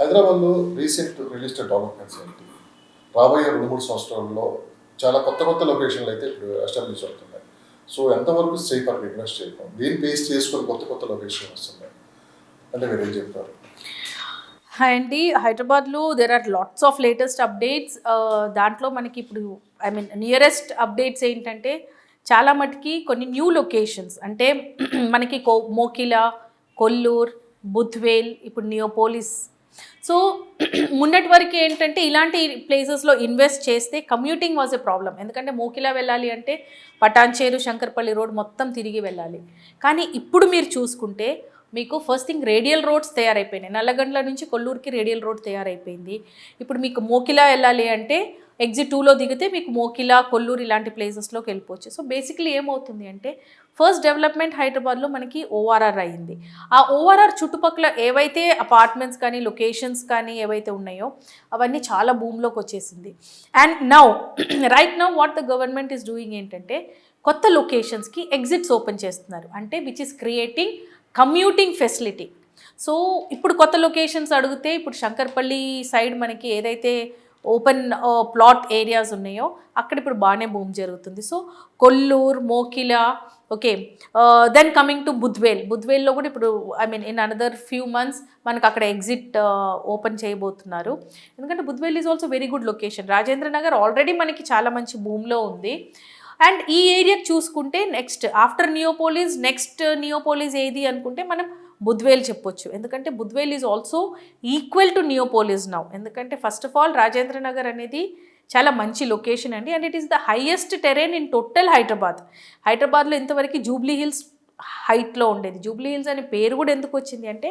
హైదరాబాద్లో recent real estate developments ఏంటి? రాబోయే 2-3 సంవత్సరాల్లో చాలా కొత్త కొత్త లొకేషన్లు అయితే ఇప్పుడు ఎస్టాబ్లిష్ అవుతున్నాయి. సో ఎంతవరకు సేఫ్ అక్కడ ఇన్వెస్ట్ చేయడం, దీన్ని బేస్ చేసుకొని కొత్త కొత్త లొకేషన్ వస్తున్నాయి అంటే మీరు ఏం చెప్తారు? హాయ్ అండి, హైదరాబాద్లో there are lots of latest updates. దాంట్లో మనకి ఇప్పుడు నియరెస్ట్ అప్డేట్స్ ఏంటంటే చాలా మటుకి కొన్ని న్యూ లొకేషన్స్ అంటే మనకి మోకిలా, కొల్లూర్, బుద్వేల్, ఇప్పుడు నియోపోలిస్. సో మొన్నటి వరకు ఏంటంటే ఇలాంటి ప్లేసెస్లో ఇన్వెస్ట్ చేస్తే కమ్యూటింగ్ వాజ్ ఎ ప్రాబ్లం. ఎందుకంటే మోకిలా వెళ్ళాలి అంటే పటాన్చేరు, శంకర్పల్లి రోడ్ మొత్తం తిరిగి వెళ్ళాలి. కానీ ఇప్పుడు మీరు చూసుకుంటే మీకు ఫస్ట్ థింగ్ రేడియల్ రోడ్స్ తయారైపోయినాయి. నల్లగండ్ల నుంచి కొల్లూరుకి రేడియల్ రోడ్ తయారైపోయింది. ఇప్పుడు మీకు మోకిలా వెళ్ళాలి అంటే ఎగ్జిట్ 2లో దిగితే మీకు మోకిలా, కొల్లూరు ఇలాంటి ప్లేసెస్లోకి వెళ్ళిపోవచ్చు. సో బేసిక్లీ ఏమవుతుంది అంటే ఫస్ట్ డెవలప్మెంట్ హైదరాబాద్లో మనకి ఓఆర్ఆర్ అయింది. ఆ ఓఆర్ఆర్ చుట్టుపక్కల ఏవైతే అపార్ట్మెంట్స్ కానీ లొకేషన్స్ కానీ ఏవైతే ఉన్నాయో అవన్నీ చాలా భూమిలోకి వచ్చేసింది. And right now what the government is doing ఏంటంటే కొత్త లొకేషన్స్కి ఎగ్జిట్స్ ఓపెన్ చేస్తున్నారు. అంటే which is creating commuting facility. So ఇప్పుడు కొత్త లొకేషన్స్ అడిగితే ఇప్పుడు శంకర్పల్లి సైడ్ మనకి ఏదైతే ఓపెన్ ప్లాట్ ఏరియాస్ ఉన్నాయో అక్కడ ఇప్పుడు బాగానే భూమి జరుగుతుంది. So Kolluru, Mokila, okay, then coming to బుద్వేల్లో కూడా ఇప్పుడు ఇన్ అనదర్ ఫ్యూ మంత్స్ మనకు అక్కడ ఎగ్జిట్ ఓపెన్ చేయబోతున్నారు. ఎందుకంటే Budvel is also very good location. Rajendra Nagar already మనకి చాలా మంచి భూమిలో ఉంది. అండ్ ఈ ఏరియాకి చూసుకుంటే నెక్స్ట్ ఆఫ్టర్ నియోపోలిస్ ఏది అనుకుంటే మనం బుద్వేల్ చెప్పొచ్చు. ఎందుకంటే Budvel is also equal to Neopolis now. ఎందుకంటే first of all Rajendra Nagar అనేది చాలా మంచి లొకేషన్ అండి. And it is the highest terrain in total హైదరాబాద్లో ఇంతవరకు జూబ్లీ హిల్స్ హైట్లో ఉండేది. జూబ్లీ హిల్స్ అనే పేరు కూడా ఎందుకు వచ్చింది అంటే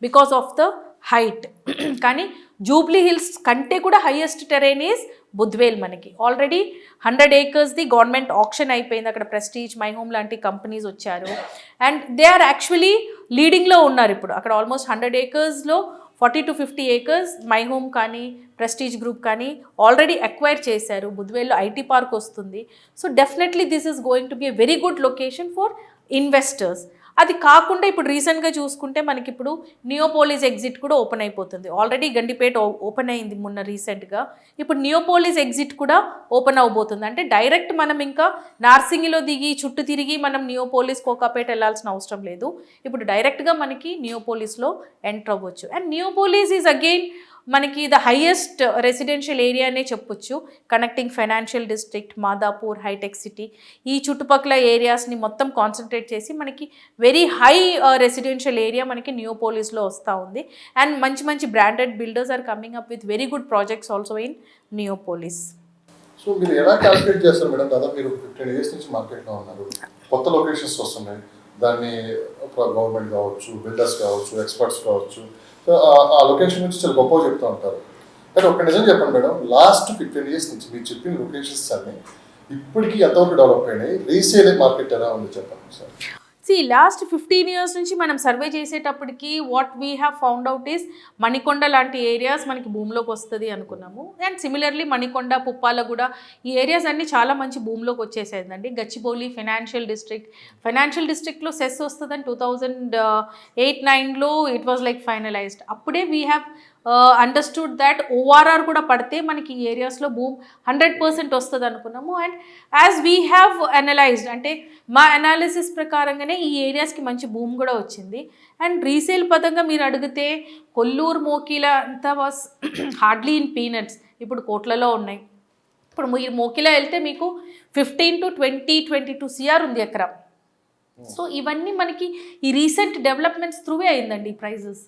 బికాస్ ఆఫ్ ద హైట్. కానీ జూబ్లీ హిల్స్ కంటే కూడా హైయెస్ట్ టెరెన్ ఈజ్ బుద్వేల్. మనకి ఆల్రెడీ 100 acresది గవర్నమెంట్ ఆప్షన్ అయిపోయింది. అక్కడ ప్రెస్టీజ్, మై హోమ్ లాంటి కంపెనీస్ వచ్చారు. అండ్ దే ఆర్ యాక్చువల్లీ లీడింగ్లో ఉన్నారు ఇప్పుడు. అక్కడ almost 100 acresలో 40 to 50 acres my home కానీ ప్రెస్టీజ్ గ్రూప్ కానీ ఆల్రెడీ అక్వైర్ చేశారు. బుద్వేల్లో ఐటీ పార్క్ వస్తుంది. So definitely this is going to be a very good location for investors. అది కాకుండా ఇప్పుడు రీసెంట్గా చూసుకుంటే మనకి ఇప్పుడు నియోపోలిస్ ఎగ్జిట్ కూడా ఓపెన్ అయిపోతుంది. ఆల్రెడీ గండిపేట ఓపెన్ అయింది మొన్న రీసెంట్గా. ఇప్పుడు నియోపోలిస్ ఎగ్జిట్ కూడా ఓపెన్ అవబోతుంది. అంటే డైరెక్ట్ మనం ఇంకా నార్సింగిలో దిగి చుట్టూ తిరిగి మనం నియోపోలిస్, కోకాపేట వెళ్ళాల్సిన అవసరం లేదు. ఇప్పుడు డైరెక్ట్గా మనకి నియోపోలిస్లో ఎంటర్ అవ్వచ్చు. అండ్ నియోపోలిస్ ఈజ్ అగైన్ మనకి ద హైయెస్ట్ రెసిడెన్షియల్ ఏరియానే చెప్పొచ్చు. కనెక్టింగ్ ఫైనాన్షియల్ డిస్ట్రిక్ట్, మాదాపూర్, హైటెక్ సిటీ ఈ చుట్టుపక్కల ఏరియాస్ని మొత్తం కాన్సన్ట్రేట్ చేసి మనకి వెరీ హై రెసిడెన్షియల్ ఏరియా మనకి నియోపోలిస్లో వస్తూ ఉంది. అండ్ మంచి మంచి branded builders are coming up with very good projects also in Neopolis. So మీరు ఎలా క్యాల్కులేట్ చేస్తారు మేడం? దాదాపు మీరు 15 years నుంచి మార్కెట్లో ఉన్నారు, కొత్త లొకేషన్స్ వస్తున్నాయి, దాన్ని గవర్నమెంట్ కావచ్చు, బిల్డర్స్ కావచ్చు, ఎక్స్పర్ట్స్ కావచ్చు, సో ఆ లొకేషన్ నుంచి చాలా గొప్పగా చెప్తూ ఉంటారు. కానీ ఒక నిజం చెప్పండి మేడం, లాస్ట్ 15 years నుంచి మీరు చెప్పిన లొకేషన్స్ అన్ని ఇప్పటికీ ఎంతవరకు డెవలప్ అయినాయి? రీసేల్ మార్కెట్ ఎలా ఉంది చెప్పండి సార్. లాస్ట్ 15 years నుంచి మనం సర్వే చేసేటప్పటికి what we have found out is Manikonda లాంటి ఏరియాస్ మనకి భూమిలోకి వస్తుంది అనుకున్నాము. అండ్ సిమిలర్లీ మణికొండ, పుప్పాలగూడ ఈ ఏరియాస్ అన్నీ చాలా మంచి భూమిలోకి వచ్చేసేదండి. గచ్చిబౌలి ఫైనాన్షియల్ డిస్ట్రిక్ట్లో సెస్ వస్తుందని 2008-9లో ఇట్ వాజ్ లైక్ ఫైనలైజ్డ్. అప్పుడే we have understood that ORR కూడా పడితే మనకి ఈ ఏరియాస్లో భూమి 100% వస్తుంది అనుకున్నాము. And as we have analysed అంటే మా అనాలిసిస్ ప్రకారంగానే ఈ ఏరియాస్కి మంచి భూమి కూడా వచ్చింది. అండ్ రీసేల్ పదంగా మీరు అడిగితే కొల్లూరు, మోకిలా అంతా వాస్ హార్డ్లీ ఇన్ పీనట్స్, ఇప్పుడు కోట్లలో ఉన్నాయి. ఇప్పుడు మీరు మోకిలా వెళ్తే మీకు 15 to 22 CR ఉంది ఎకరం. సో ఇవన్నీ మనకి ఈ రీసెంట్ డెవలప్మెంట్స్ త్రూవే అయిందండి ఈ ప్రైజెస్.